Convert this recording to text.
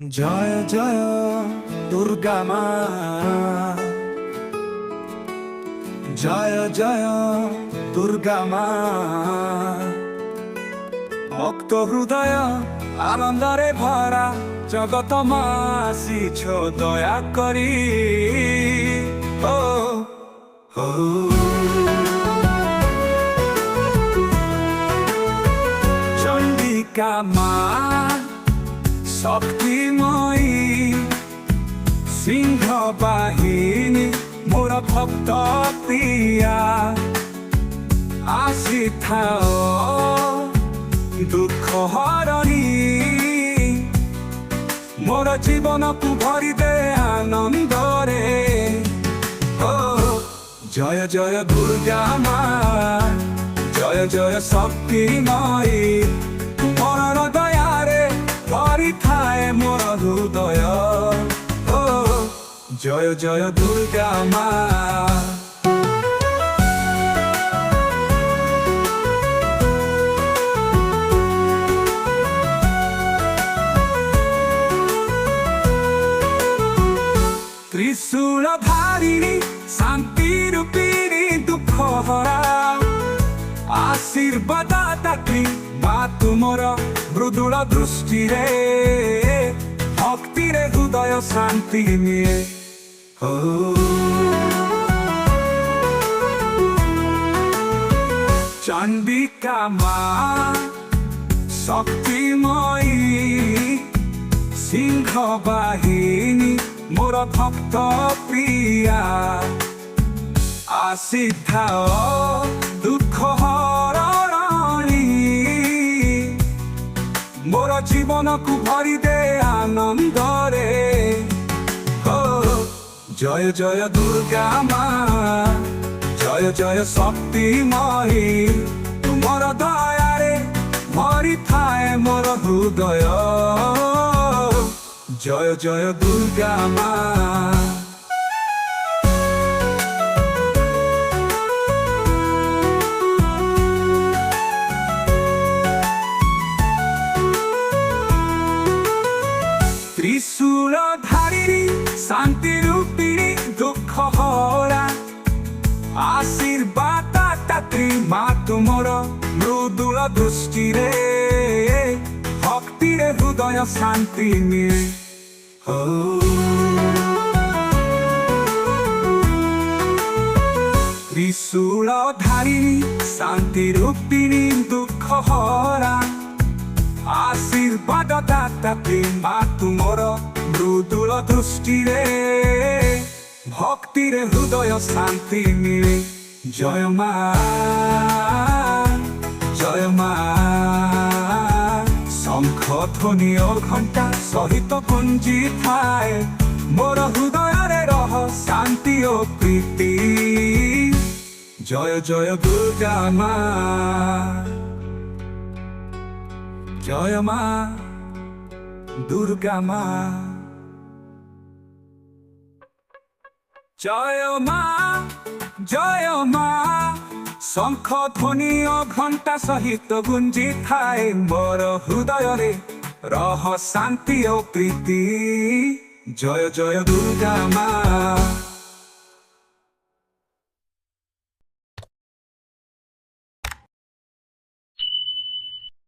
জয় জয় দুর্গা মা, জয় জয় দুর্গা মা। ভক্ত হৃদয় আনন্দরে ভরা জগত মা আসিছ দয়া করি। ও ও চণ্ডিকা মা শক্তিময়ী, সিংহ বাহিনী মোর ভক্ত প্রিয়া। আসিথাও দুঃখ হরণী, মোর জীবনকু ভরি দে আনন্দরে। ও জয় জয় দুর্গা মা, জয় জয় শক্তিময়ী। মোর দয়ারে ভরি থায় মোর হৃদয়। ও জয় জয় দুর্গা মা। ত্রিশূল ধারিণী শান্তি রূপিণী দুঃখ হরা। আশীর্বাদ দাত্রী মা তুমর মৃদুল দৃষ্টিরে, ভক্তিরে হৃদয় শান্তি নিয়ে। ও চণ্ডিকা মা শক্তিময়ী, সিংহ বাহিনী মোর ভক্ত প্রিয়া। আসিথাও দুঃখ হরণী, মোর জীবনকু ভরি দে আনন্দরে। ও জয় জয় দুর্গা মা, জয় জয় শক্তিময়ী। তুমর দয়ারে ভরি থায় মোর হৃদয়। জয় জয় দুর্গা মা। ত্রিশূল ধারিণী শান্তি রূপিণী দুঃখ হরা। আশীর্বাদ দাত্রী মা তুমর মৃদুল দৃষ্টিরে, ভক্তিরে হৃদয় শান্তি নিয়ে। ও ত্রিশূল ধারিণী শান্তি রূপিণী দুঃখ হরা। আশীর্বাদ দাত্রী মা তুমর মৃদুল দৃষ্টিরে, ভক্তিরে হৃদয় শান্তি মিলে। জয় মা, জয় মা। শঙ্খ ধ্বনি ও ঘণ্টা সহিত গুঞ্জি থায় মোর হৃদୟରେ রহ শান্তি ও প্রীতি। জয় জয় দুর্গা মা, জয় মা দুর্গা মা। জয় মা, জয় মা। শঙ্খ ধ্বনি ও ঘণ্টা সহিত গুঞ্জি থায় মোর হৃদୟରେ রহ শান্তি ও প্রীতি। জয় জয় দুর্গা মা।